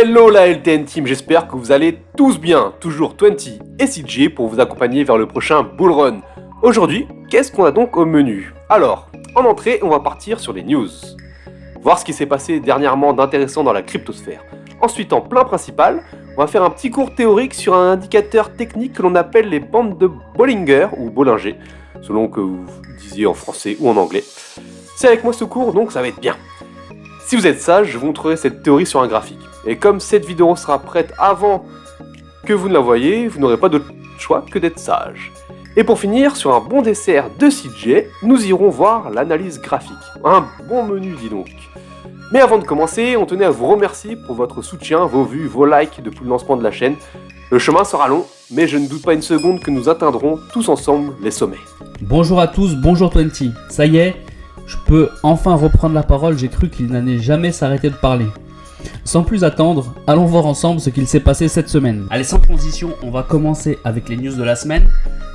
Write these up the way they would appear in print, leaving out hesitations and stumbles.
Hello la LTN Team, j'espère que vous allez tous bien, toujours 20 et CJ pour vous accompagner vers le prochain Bull Run. Aujourd'hui, qu'est-ce qu'on a donc au menu? Alors, en entrée, on va partir sur les news. Voir ce qui s'est passé dernièrement d'intéressant dans la cryptosphère. Ensuite, en plein principal, on va faire un petit cours théorique sur un indicateur technique que l'on appelle les bandes de Bollinger ou Bollinger, selon que vous disiez en français ou en anglais. C'est avec moi ce cours, donc ça va être bien. Si vous êtes sage, je vous montrerai cette théorie sur un graphique. Et comme cette vidéo sera prête avant que vous ne la voyez, vous n'aurez pas d'autre choix que d'être sage. Et pour finir, sur un bon dessert de CJ, nous irons voir l'analyse graphique. Un bon menu, dis donc. Mais avant de commencer, on tenait à vous remercier pour votre soutien, vos vues, vos likes depuis le lancement de la chaîne. Le chemin sera long, mais je ne doute pas une seconde que nous atteindrons tous ensemble les sommets. Bonjour à tous, bonjour 20. Ça y est, je peux enfin reprendre la parole, j'ai cru qu'il n'allait jamais s'arrêter de parler. Sans plus attendre, allons voir ensemble ce qu'il s'est passé cette semaine. Allez, sans transition, on va commencer avec les news de la semaine.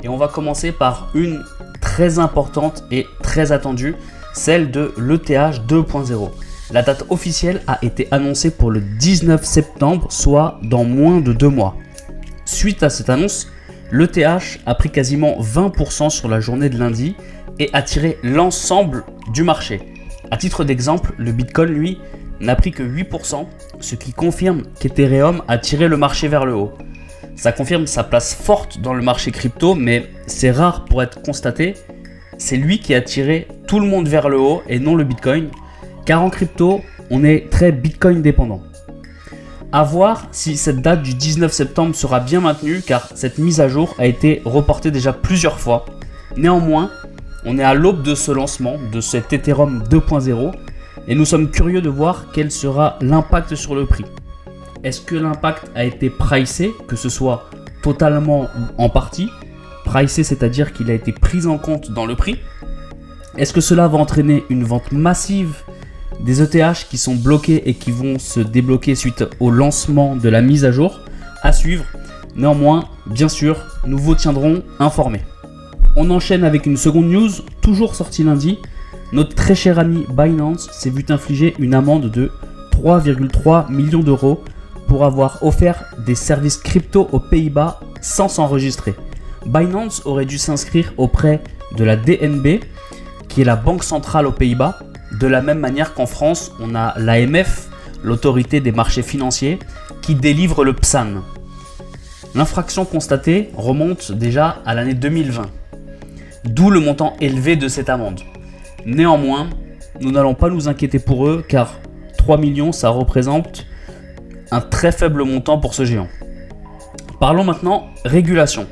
Et on va commencer par une très importante et très attendue, celle de l'ETH 2.0. La date officielle a été annoncée pour le 19 septembre, soit dans moins de 2 mois. Suite à cette annonce, l'ETH a pris quasiment 20% sur la journée de lundi et a tiré l'ensemble du marché. À titre d'exemple, le Bitcoin, lui, n'a pris que 8%, ce qui confirme qu'Ethereum a tiré le marché vers le haut. Ça confirme sa place forte dans le marché crypto, mais c'est rare pour être constaté. C'est lui qui a tiré tout le monde vers le haut et non le Bitcoin, car en crypto, on est très Bitcoin dépendant. À voir si cette date du 19 septembre sera bien maintenue, car cette mise à jour a été reportée déjà plusieurs fois. Néanmoins, on est à l'aube de ce lancement de cet Ethereum 2.0 et nous sommes curieux de voir quel sera l'impact sur le prix. Est-ce que l'impact a été pricé, que ce soit totalement ou en partie? Pricé, c'est-à-dire qu'il a été pris en compte dans le prix. Est-ce que cela va entraîner une vente massive des ETH qui sont bloqués et qui vont se débloquer suite au lancement de la mise à jour? À suivre. Néanmoins, bien sûr, nous vous tiendrons informés. On enchaîne avec une seconde news, toujours sortie lundi. Notre très cher ami Binance s'est vu infliger une amende de 3,3 millions d'euros pour avoir offert des services crypto aux Pays-Bas sans s'enregistrer. Binance aurait dû s'inscrire auprès de la DNB, qui est la banque centrale aux Pays-Bas, de la même manière qu'en France, on a l'AMF, l'autorité des marchés financiers, qui délivre le PSAN. L'infraction constatée remonte déjà à l'année 2020, d'où le montant élevé de cette amende. Néanmoins, nous n'allons pas nous inquiéter pour eux, car 3 millions, ça représente un très faible montant pour ce géant. Parlons maintenant régulation.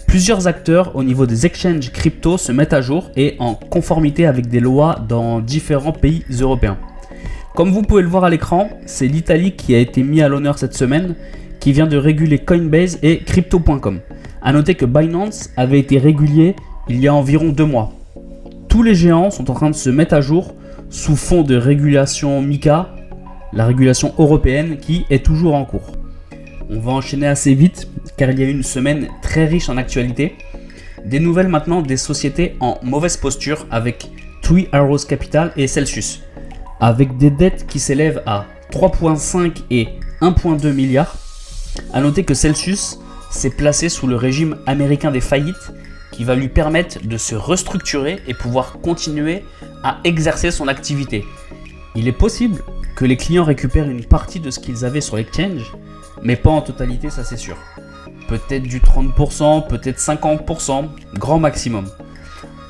Plusieurs acteurs au niveau des exchanges crypto se mettent à jour et en conformité avec des lois dans différents pays européens. Comme vous pouvez le voir à l'écran, c'est l'Italie qui a été mis à l'honneur cette semaine, qui vient de réguler Coinbase et Crypto.com. A noter que Binance avait été régulé il y a environ 2 mois. Tous les géants sont en train de se mettre à jour sous fond de régulation MiCA, la régulation européenne qui est toujours en cours. On va enchaîner assez vite car il y a eu une semaine très riche en actualité. Des nouvelles maintenant des sociétés en mauvaise posture avec Three Arrows Capital et Celsius, avec des dettes qui s'élèvent à 3,5 et 1,2 milliards. A noter que Celsius s'est placé sous le régime américain des faillites qui va lui permettre de se restructurer et pouvoir continuer à exercer son activité. Il est possible que les clients récupèrent une partie de ce qu'ils avaient sur l'exchange, mais pas en totalité, ça c'est sûr. Peut-être du 30%, peut-être 50%, grand maximum.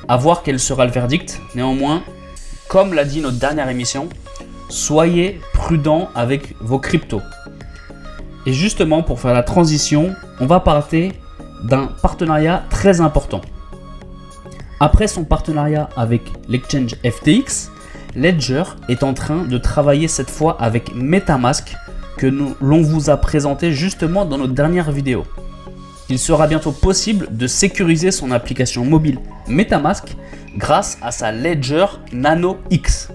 À voir quel sera le verdict. Néanmoins, comme l'a dit notre dernière émission, soyez prudents avec vos cryptos. Et justement, pour faire la transition, on va parler d'un partenariat très important. Après son partenariat avec l'exchange FTX, Ledger est en train de travailler cette fois avec MetaMask que l'on vous a présenté justement dans notre dernière vidéo. Il sera bientôt possible de sécuriser son application mobile MetaMask grâce à sa Ledger Nano X.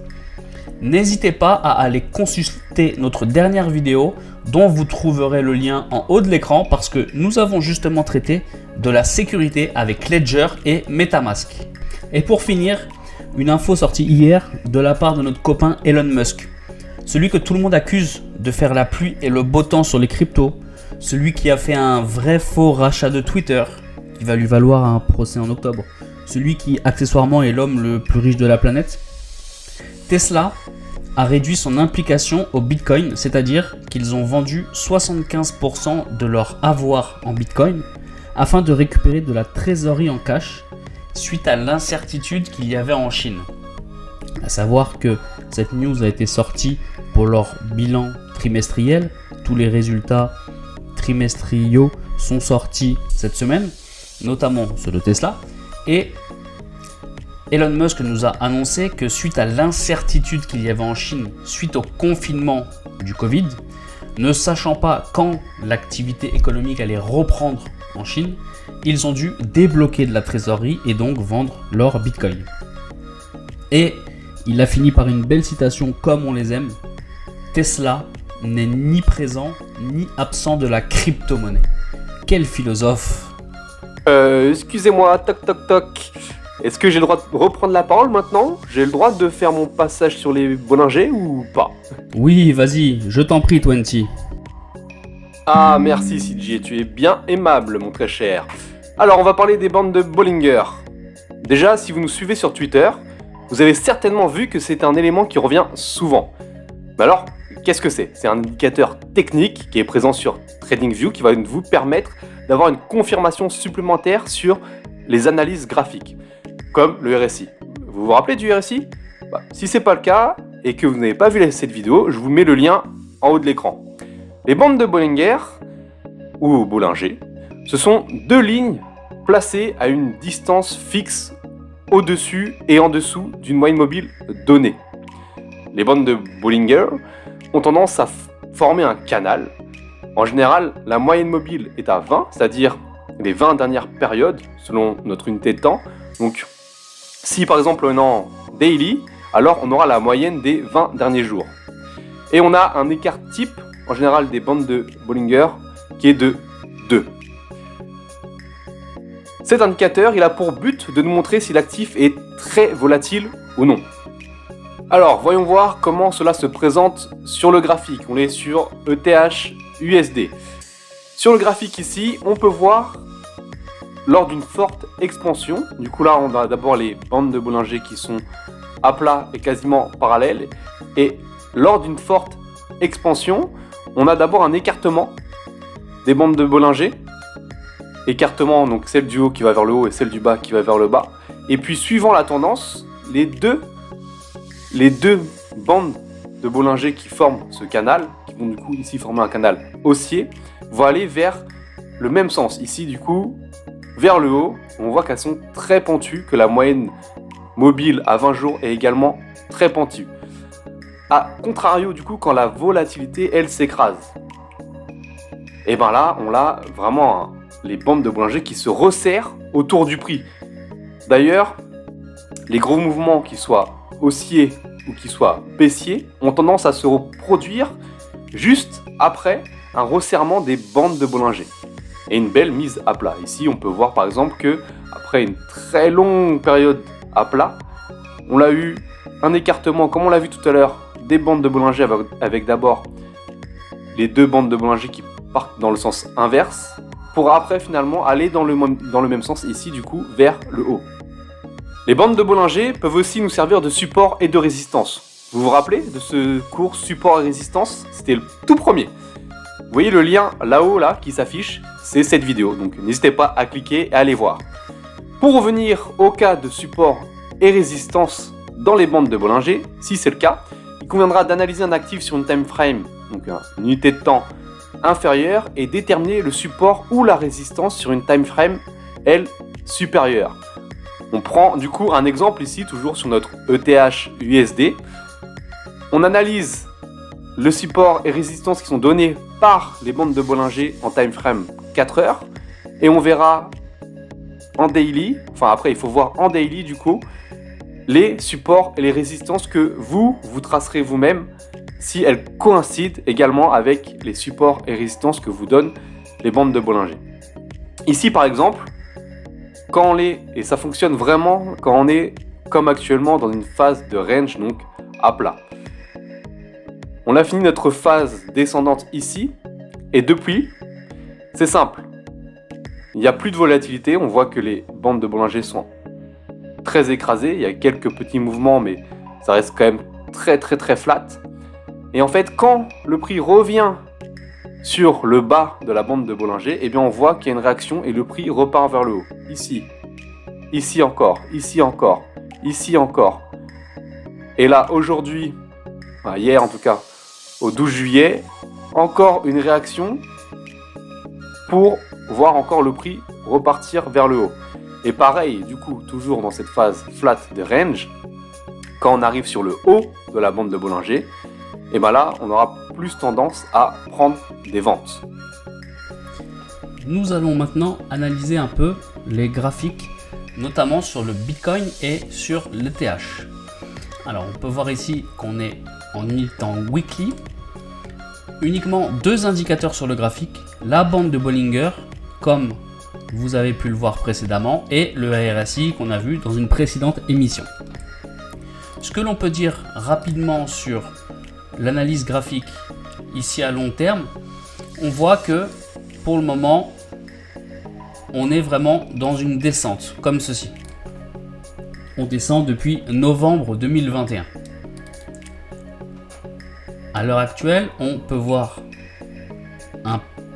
N'hésitez pas à aller consulter notre dernière vidéo dont vous trouverez le lien en haut de l'écran parce que nous avons justement traité de la sécurité avec Ledger et MetaMask. Et pour finir, une info sortie hier de la part de notre copain Elon Musk. celui que tout le monde accuse de faire la pluie et le beau temps sur les cryptos, celui qui a fait un vrai faux rachat de Twitter, qui va lui valoir un procès en octobre, celui qui accessoirement est l'homme le plus riche de la planète. Tesla a réduit son implication au Bitcoin, c'est-à-dire qu'ils ont vendu 75% de leur avoir en Bitcoin afin de récupérer de la trésorerie en cash suite à l'incertitude qu'il y avait en Chine. À savoir que cette news a été sortie pour leur bilan trimestriel. Tous les résultats trimestriaux sont sortis cette semaine, notamment ceux de Tesla. Et Elon Musk nous a annoncé que suite à l'incertitude qu'il y avait en Chine, suite au confinement du Covid, ne sachant pas quand l'activité économique allait reprendre en Chine, ils ont dû débloquer de la trésorerie et donc vendre leur Bitcoin. Et il a fini par une belle citation comme on les aime. Tesla n'est ni présent ni absent de la crypto-monnaie. Quel philosophe! Excusez-moi, toc toc toc. Est-ce que j'ai le droit de reprendre la parole maintenant? J'ai le droit de faire mon passage sur les Bollinger ou pas? Oui, vas-y, je t'en prie, Twenty. Ah, merci CJ, tu es bien aimable, mon très cher. Alors, on va parler des bandes de Bollinger. Déjà, si vous nous suivez sur Twitter, vous avez certainement vu que c'est un élément qui revient souvent. Mais alors, qu'est-ce que c'est? C'est un indicateur technique qui est présent sur TradingView qui va vous permettre d'avoir une confirmation supplémentaire sur les analyses graphiques, comme le RSI. Vous vous rappelez du RSI? Si ce n'est pas le cas et que vous n'avez pas vu cette vidéo, je vous mets le lien en haut de l'écran. Les bandes de Bollinger, ou Bollinger, ce sont deux lignes placées à une distance fixe au-dessus et en dessous d'une moyenne mobile donnée. Les bandes de Bollinger ont tendance à former un canal. En général, la moyenne mobile est à 20, c'est-à-dire les 20 dernières périodes selon notre unité de temps. Donc, si par exemple on est en daily, alors on aura la moyenne des 20 derniers jours. Et on a un écart type, en général des bandes de Bollinger, qui est de 2. Cet indicateur, il a pour but de nous montrer si l'actif est très volatile ou non. Alors, voyons voir comment cela se présente sur le graphique. On est sur ETH USD. Sur le graphique ici, on peut voir lors d'une forte expansion. Du coup là, on a d'abord les bandes de Bollinger qui sont à plat et quasiment parallèles. Et lors d'une forte expansion, on a d'abord un écartement des bandes de Bollinger. Écartement, donc celle du haut qui va vers le haut et celle du bas qui va vers le bas. Et puis suivant la tendance, les deux bandes de Bollinger qui forment ce canal, qui vont du coup ici former un canal haussier, vont aller vers le même sens. Ici du coup, vers le haut, on voit qu'elles sont très pentues, que la moyenne mobile à 20 jours est également très pentue. A contrario du coup, quand la volatilité, elle, s'écrase. Et ben là, on a vraiment les bandes de Bollinger qui se resserrent autour du prix. D'ailleurs, les gros mouvements, qui soient haussiers ou qui soient baissiers, ont tendance à se reproduire juste après un resserrement des bandes de Bollinger et une belle mise à plat. Ici, on peut voir par exemple que après une très longue période à plat, on a eu un écartement, comme on l'a vu tout à l'heure, des bandes de Bollinger avec d'abord les deux bandes de Bollinger qui partent dans le sens inverse, pour après finalement aller dans le même sens ici du coup vers le haut. Les bandes de Bollinger peuvent aussi nous servir de support et de résistance. Vous vous rappelez de ce cours support et résistance? C'était le tout premier. Vous voyez le lien là-haut là qui s'affiche, c'est cette vidéo, donc n'hésitez pas à cliquer et à aller voir. Pour revenir au cas de support et résistance dans les bandes de Bollinger, si c'est le cas, il conviendra d'analyser un actif sur une time frame, donc une unité de temps inférieure, et déterminer le support ou la résistance sur une time frame, elle, supérieure. On prend du coup un exemple ici, toujours sur notre ETH USD. On analyse le support et résistance qui sont donnés par les bandes de Bollinger en time frame 4 heures, et on verra en daily, enfin après il faut voir en daily du coup, les supports et les résistances que vous tracerez vous-même si elles coïncident également avec les supports et résistances que vous donnent les bandes de Bollinger. Ici par exemple, quand on est, et ça fonctionne vraiment quand on est comme actuellement dans une phase de range, donc à plat. On a fini notre phase descendante ici, et depuis, c'est simple. Il n'y a plus de volatilité, on voit que les bandes de Bollinger sont très écrasées, il y a quelques petits mouvements, mais ça reste quand même très flat. Et en fait, quand le prix revient sur le bas de la bande de Bollinger, eh bien on voit qu'il y a une réaction et le prix repart vers le haut. Ici encore, ici encore, ici encore. Et là, aujourd'hui, hier en tout cas, au 12 juillet, encore une réaction pour voir encore le prix repartir vers le haut. Et pareil, du coup, toujours dans cette phase flat de range, quand on arrive sur le haut de la bande de Bollinger, et bien là, on aura plus tendance à prendre des ventes. Nous allons maintenant analyser un peu les graphiques, notamment sur le Bitcoin et sur l'ETH. Alors, on peut voir ici qu'on est en unité temps weekly. Uniquement 2 indicateurs sur le graphique, la bande de Bollinger, comme vous avez pu le voir précédemment, et le RSI qu'on a vu dans une précédente émission. Ce que l'on peut dire rapidement sur l'analyse graphique ici à long terme, on voit que pour le moment, on est vraiment dans une descente, comme ceci. On descend depuis novembre 2021. À l'heure actuelle, on peut voir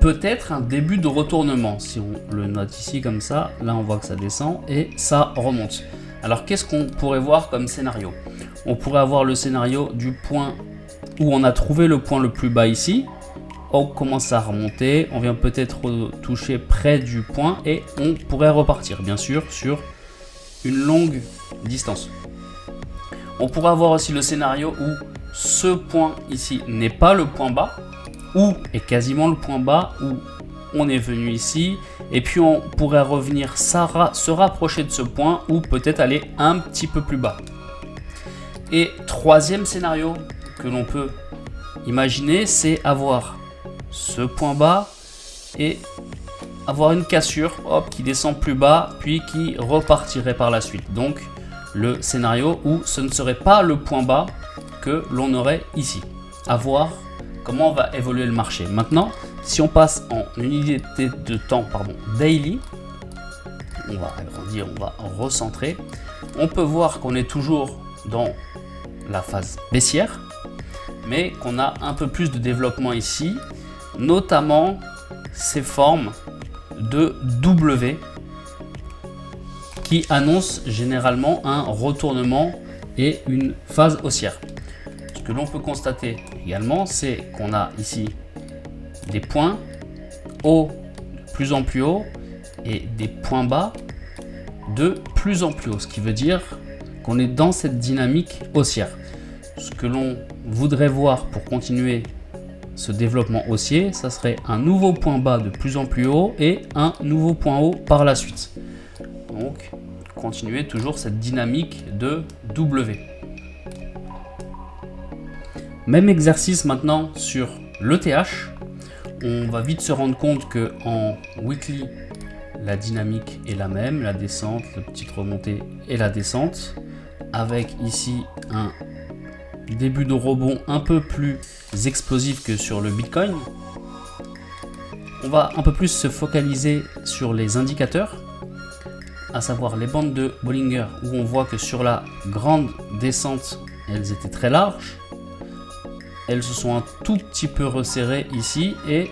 peut-être un début de retournement. Si on le note ici comme ça, là on voit que ça descend et ça remonte. Alors qu'est-ce qu'on pourrait voir comme scénario? On pourrait avoir le scénario du point où on a trouvé le point le plus bas ici. On commence à remonter, on vient peut-être toucher près du point et on pourrait repartir, bien sûr, sur une longue distance. On pourrait avoir aussi le scénario où ce point ici n'est pas le point bas, ou est quasiment le point bas, où on est venu ici, et puis on pourrait revenir se rapprocher de ce point, ou peut-être aller un petit peu plus bas. Et troisième scénario que l'on peut imaginer, c'est avoir ce point bas et avoir une cassure qui descend plus bas, puis qui repartirait par la suite. Donc le scénario où ce ne serait pas le point bas que l'on aurait ici. À voir comment va évoluer le marché. Maintenant, si on passe en unité de temps daily, on va agrandir, on va recentrer. On peut voir qu'on est toujours dans la phase baissière, mais qu'on a un peu plus de développement ici, notamment ces formes de W qui annoncent généralement un retournement et une phase haussière. Ce que l'on peut constater également, c'est qu'on a ici des points hauts de plus en plus hauts et des points bas de plus en plus haut, ce qui veut dire qu'on est dans cette dynamique haussière. Ce que l'on voudrait voir pour continuer ce développement haussier, ça serait un nouveau point bas de plus en plus haut et un nouveau point haut par la suite. Donc, continuer toujours cette dynamique de W. Même exercice maintenant sur l'ETH. On va vite se rendre compte que en weekly, la dynamique est la même, la descente, la petite remontée et la descente, avec ici un début de rebond un peu plus explosif que sur le Bitcoin. On va un peu plus se focaliser sur les indicateurs, à savoir les bandes de Bollinger, où on voit que sur la grande descente, elles étaient très larges. Elles se sont un tout petit peu resserrées ici, et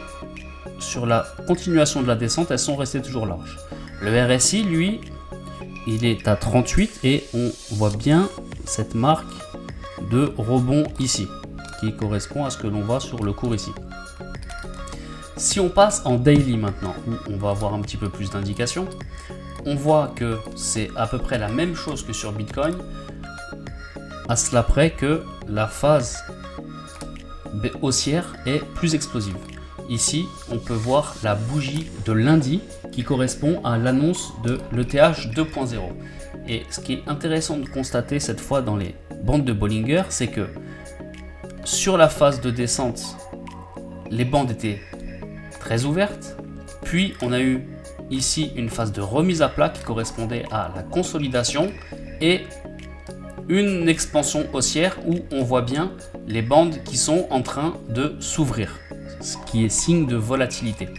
sur la continuation de la descente, elles sont restées toujours larges. Le RSI, lui, il est à 38 et on voit bien cette marque de rebond ici, qui correspond à ce que l'on voit sur le cours ici. Si on passe en daily maintenant, où on va avoir un petit peu plus d'indications, on voit que c'est à peu près la même chose que sur Bitcoin, à cela près que la phase haussière est plus explosive. Ici, on peut voir la bougie de lundi qui correspond à l'annonce de l'ETH 2.0. Et ce qui est intéressant de constater cette fois dans les bandes de Bollinger, c'est que sur la phase de descente, les bandes étaient très ouvertes, puis on a eu ici une phase de remise à plat qui correspondait à la consolidation, et une expansion haussière où on voit bien les bandes qui sont en train de s'ouvrir, ce qui est signe de volatilité.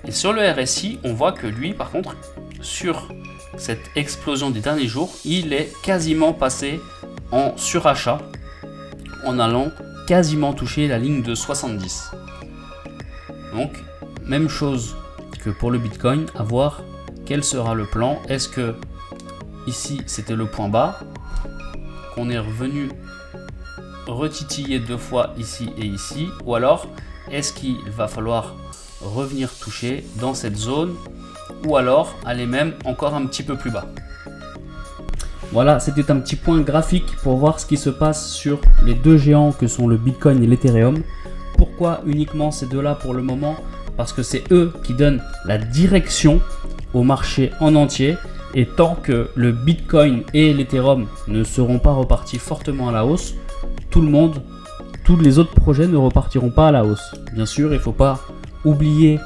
Et sur le RSI, on voit que lui, par contre, sur cette explosion des derniers jours, il est quasiment passé en surachat en allant quasiment toucher la ligne de 70. Donc, même chose que pour le Bitcoin, à voir quel sera le plan. Est-ce que ici c'était le point bas, qu'on est revenu retitiller 2 fois ici et ici, ou alors est-ce qu'il va falloir revenir toucher dans cette zone, ou alors aller même encore un petit peu plus bas. Voilà, c'était un petit point graphique pour voir ce qui se passe sur les deux géants que sont le Bitcoin et l'Ethereum. Pourquoi uniquement ces deux-là pour le moment? Parce que c'est eux qui donnent la direction au marché en entier. Et tant que le Bitcoin et l'Ethereum ne seront pas repartis fortement à la hausse, tous les autres projets ne repartiront pas à la hausse. Bien sûr, il ne faut pas oublier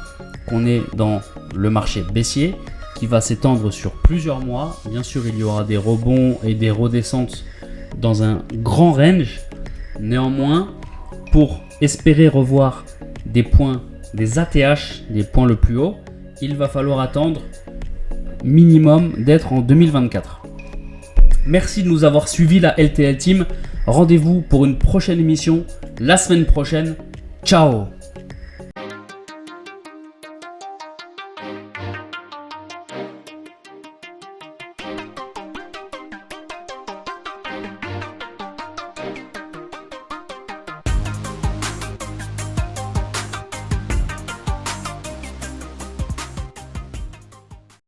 qu'on est dans le marché baissier qui va s'étendre sur plusieurs mois. Bien sûr, il y aura des rebonds et des redescentes dans un grand range. Néanmoins, pour espérer revoir des points, des ATH, des points le plus haut, il va falloir attendre minimum d'être en 2024. Merci de nous avoir suivis, la LTL Team. Rendez-vous pour une prochaine émission la semaine prochaine. Ciao!